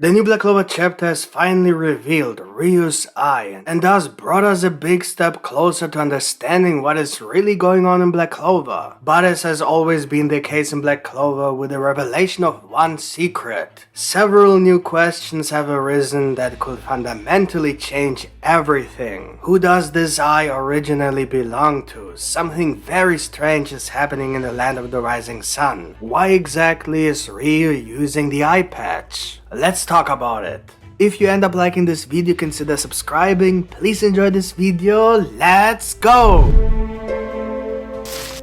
The new Black Clover chapter has finally revealed Ryu's eye, and thus brought us a big step closer to understanding what is really going on in Black Clover. But as has always been the case in Black Clover, with the revelation of one secret, several new questions have arisen that could fundamentally change everything. Who does this eye originally belong to? Something very strange is happening in the land of the rising sun. Why exactly is Ryu using the eye patch? Let's talk about it. If you end up liking this video, consider subscribing. Please enjoy this video. Let's go!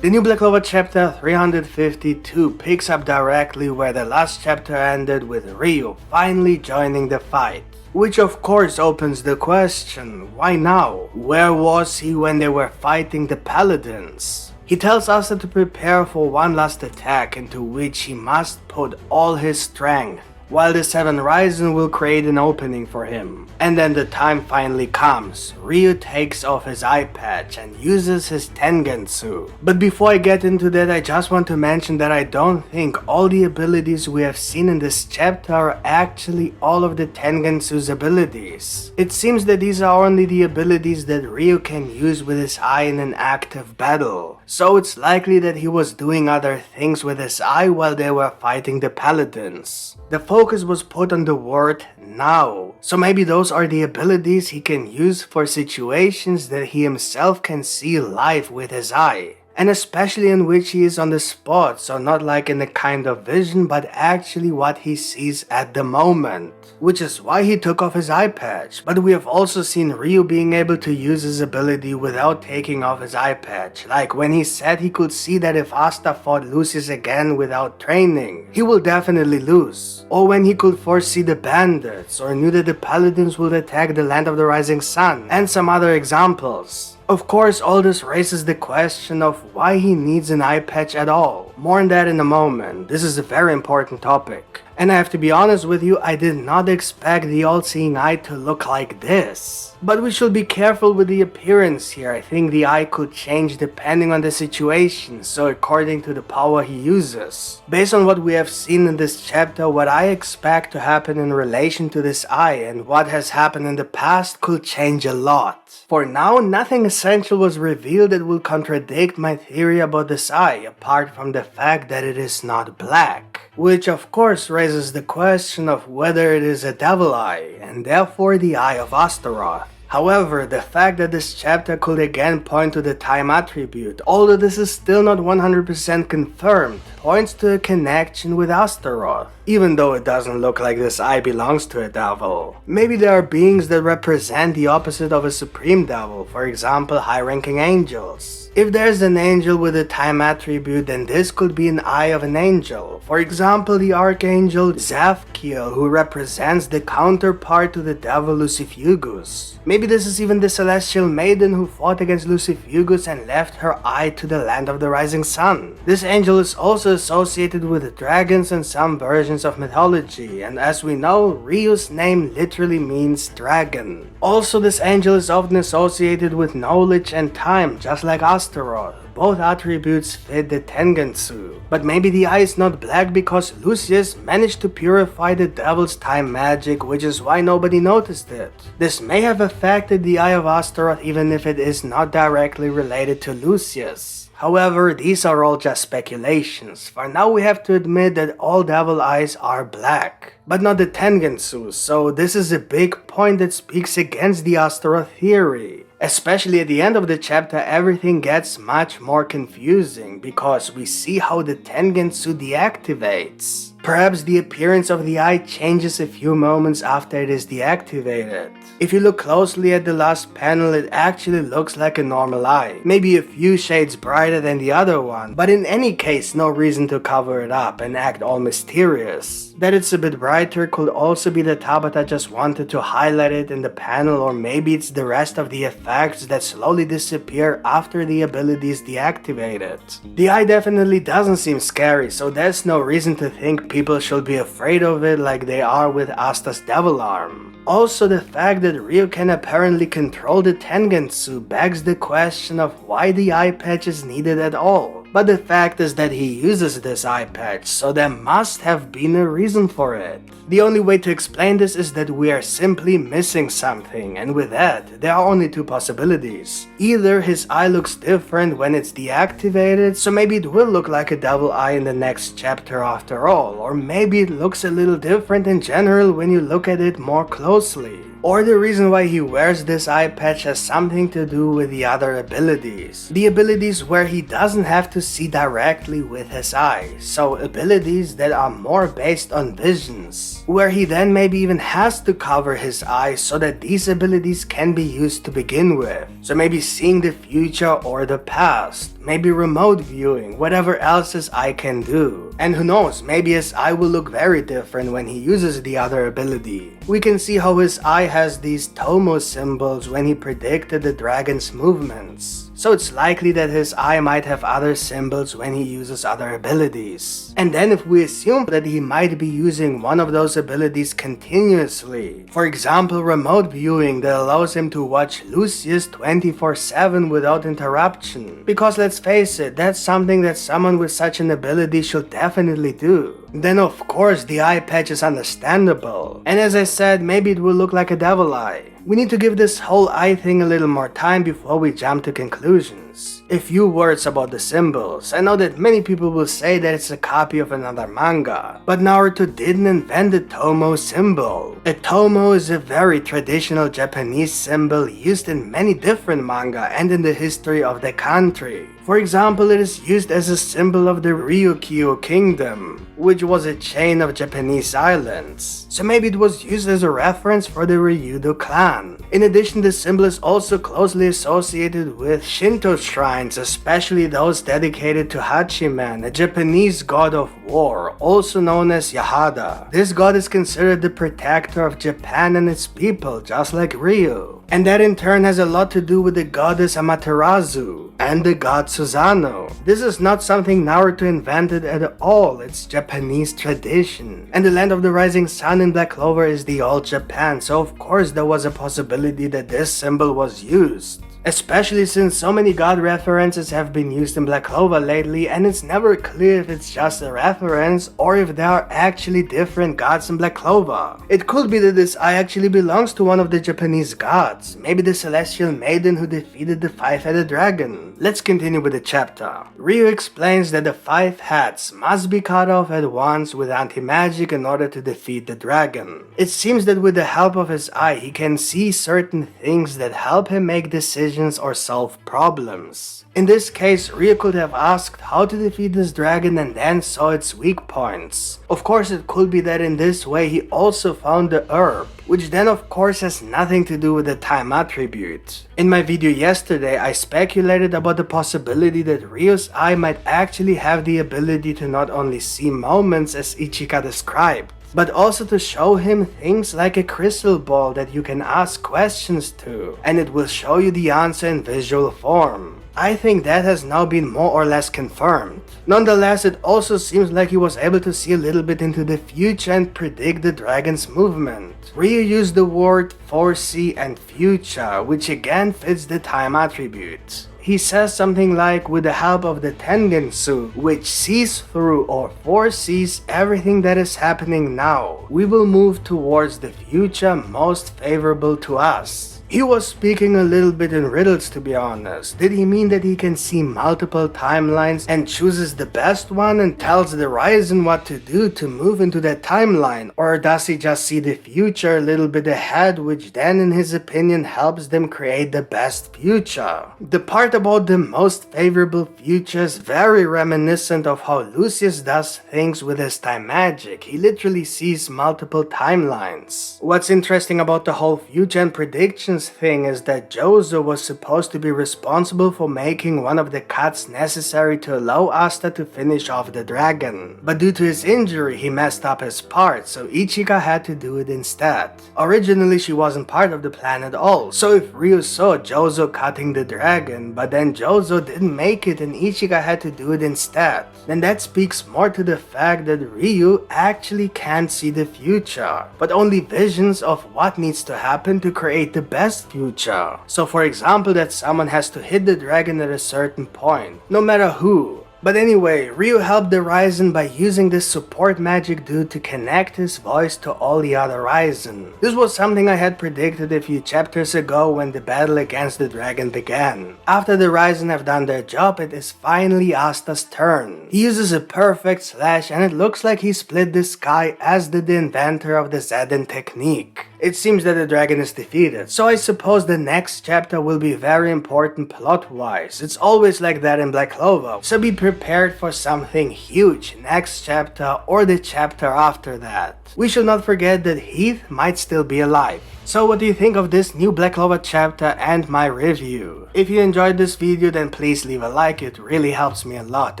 The new Black Clover chapter 352 picks up directly where the last chapter ended, with Ryu finally joining the fight. Which of course opens the question, why now? Where was he when they were fighting the paladins? He tells Asta to prepare for one last attack into which he must put all his strength, while the Seven Rising will create an opening for him. And then the time finally comes. Ryu takes off his eye patch and uses his Tengensu. But before I get into that, I just want to mention that I don't think all the abilities we have seen in this chapter are actually all of the Tengensu's abilities. It seems that these are only the abilities that Ryu can use with his eye in an active battle. So it's likely that he was doing other things with his eye while they were fighting the paladins. The focus was put on the word now. So maybe those are the abilities he can use for situations that he himself can see live with his eye. And especially in which he is on the spot, so not like in a kind of vision, but actually what he sees at the moment. Which is why he took off his eye patch. But we have also seen Ryu being able to use his ability without taking off his eye patch. Like when he said he could see that if Asta fought Lucius again without training, he will definitely lose. Or when he could foresee the bandits, or knew that the paladins would attack the land of the rising sun, and some other examples. Of course, all this raises the question of why he needs an eye patch at all. More on that in a moment. This is a very important topic. And I have to be honest with you, I did not expect the all-seeing eye to look like this. But we should be careful with the appearance here. I think the eye could change depending on the situation, so according to the power he uses. Based on what we have seen in this chapter, what I expect to happen in relation to this eye and what has happened in the past could change a lot. For now, nothing essential was revealed that will contradict my theory about this eye, apart from the fact that it is not black. Which of course raises the question of whether it is a devil eye, and therefore the eye of Astaroth. However, the fact that this chapter could again point to the time attribute, although this is still not 100% confirmed, points to a connection with Astaroth, even though it doesn't look like this eye belongs to a devil. Maybe there are beings that represent the opposite of a supreme devil, for example high-ranking angels. If there's an angel with a time attribute, then this could be an eye of an angel. For example, the archangel Zafkiel, who represents the counterpart to the devil Lucifugus. Maybe this is even the celestial maiden who fought against Lucifugus and left her eye to the land of the rising sun. This angel is also associated with dragons and some versions of mythology, and as we know, Ryu's name literally means dragon. Also, this angel is often associated with knowledge and time, just like Astaroth. Both attributes fit the Tengensu. But maybe the eye is not black because Lucius managed to purify the devil's time magic, which is why nobody noticed it. This may have affected the eye of Astaroth even if it is not directly related to Lucius. However, these are all just speculations. For now, we have to admit that all devil eyes are black, but not the Tengensu, so this is a big point that speaks against the Astaroth theory. Especially at the end of the chapter, everything gets much more confusing because we see how the Tengensu deactivates. Perhaps the appearance of the eye changes a few moments after it is deactivated. If you look closely at the last panel, it actually looks like a normal eye. Maybe a few shades brighter than the other one, but in any case, no reason to cover it up and act all mysterious. That it's a bit brighter could also be that Tabata just wanted to highlight it in the panel, or maybe it's the rest of the effects that slowly disappear after the ability is deactivated. The eye definitely doesn't seem scary, so there's no reason to think people should be afraid of it like they are with Asta's devil arm. Also, the fact that Ryu can apparently control the Tengensu begs the question of why the eye patch is needed at all. But the fact is that he uses this eye patch, so there must have been a reason for it. The only way to explain this is that we are simply missing something, and with that, there are only two possibilities. Either his eye looks different when it's deactivated, so maybe it will look like a double eye in the next chapter after all, or maybe it looks a little different in general when you look at it more closely. Or the reason why he wears this eye patch has something to do with the other abilities. The abilities where he doesn't have to see directly with his eyes, so abilities that are more based on visions, where he then maybe even has to cover his eyes so that these abilities can be used to begin with. So maybe seeing the future or the past, maybe remote viewing, whatever else his eye can do. And who knows, maybe his eye will look very different when he uses the other ability. We can see how his eye has these Tomo symbols when he predicted the dragon's movements. So it's likely that his eye might have other symbols when he uses other abilities. And then if we assume that he might be using one of those abilities continuously, for example remote viewing that allows him to watch Lucius 24/7 without interruption, because let's face it, that's something that someone with such an ability should definitely do, then of course the eye patch is understandable. And as I said, maybe it will look like a devil eye. We need to give this whole eye thing a little more time before we jump to conclusions. A few words about the symbols. I know that many people will say that it's a copy of another manga, but Naruto didn't invent the Tomo symbol. A Tomo is a very traditional Japanese symbol used in many different manga and in the history of the country. For example, it is used as a symbol of the Ryukyu kingdom, which was a chain of Japanese islands. So maybe it was used as a reference for the Ryudo clan. In addition, the symbol is also closely associated with Shinto shrines, especially those dedicated to Hachiman, a Japanese god of war, also known as Yahada. This god is considered the protector of Japan and its people, just like Ryu. And that in turn has a lot to do with the goddess Amaterasu and the god Susanoo. This is not something Naruto invented at all, it's Japanese tradition. And the land of the rising sun in Black Clover is the old Japan, so of course there was a possibility that this symbol was used. Especially since so many god references have been used in Black Clover lately, and it's never clear if it's just a reference or if there are actually different gods in Black Clover. It could be that this eye actually belongs to one of the Japanese gods, maybe the celestial maiden who defeated the five-headed dragon. Let's continue with the chapter. Ryu explains that the five heads must be cut off at once with anti-magic in order to defeat the dragon. It seems that with the help of his eye he can see certain things that help him make decisions or solve problems. In this case, Ryu could have asked how to defeat this dragon and then saw its weak points. Of course, it could be that in this way he also found the herb, which then of course has nothing to do with the time attribute. In my video yesterday, I speculated about the possibility that Ryu's eye might actually have the ability to not only see moments as Ichika described, but also to show him things like a crystal ball that you can ask questions to, and it will show you the answer in visual form. I think that has now been more or less confirmed. Nonetheless, it also seems like he was able to see a little bit into the future and predict the dragon's movement. Ryu used the word foresee and future, which again fits the time attribute. He says something like, with the help of the Tengensu, which sees through or foresees everything that is happening now, we will move towards the future most favorable to us. He was speaking a little bit in riddles, to be honest. Did he mean that he can see multiple timelines and chooses the best one and tells the Ryzen what to do to move into that timeline? Or does he just see the future a little bit ahead, which then in his opinion helps them create the best future? The part about the most favorable future is very reminiscent of how Lucius does things with his time magic. He literally sees multiple timelines. What's interesting about the whole future and predictions thing is that Jozo was supposed to be responsible for making one of the cuts necessary to allow Asta to finish off the dragon. But due to his injury, he messed up his part, so Ichika had to do it instead. Originally, she wasn't part of the plan at all, so if Ryu saw Jozo cutting the dragon, but then Jozo didn't make it and Ichika had to do it instead, then that speaks more to the fact that Ryu actually can't see the future, but only visions of what needs to happen to create the best future. So for example, that someone has to hit the dragon at a certain point, no matter who. But anyway, Ryu helped the Ryzen by using this support magic dude to connect his voice to all the other Ryzen. This was something I had predicted a few chapters ago when the battle against the dragon began. After the Ryzen have done their job, it is finally Asta's turn. He uses a perfect slash and it looks like he split the sky, as did the inventor of the zetten technique. It seems that the dragon is defeated, so I suppose the next chapter will be very important plot-wise. It's always like that in Black Clover, so be prepared for something huge next chapter or the chapter after that. We should not forget that Heath might still be alive. So what do you think of this new Black Clover chapter and my review? If you enjoyed this video, then please leave a like, it really helps me a lot.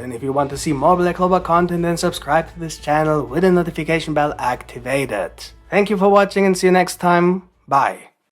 And if you want to see more Black Clover content, then subscribe to this channel with the notification bell activated. Thank you for watching and see you next time. Bye.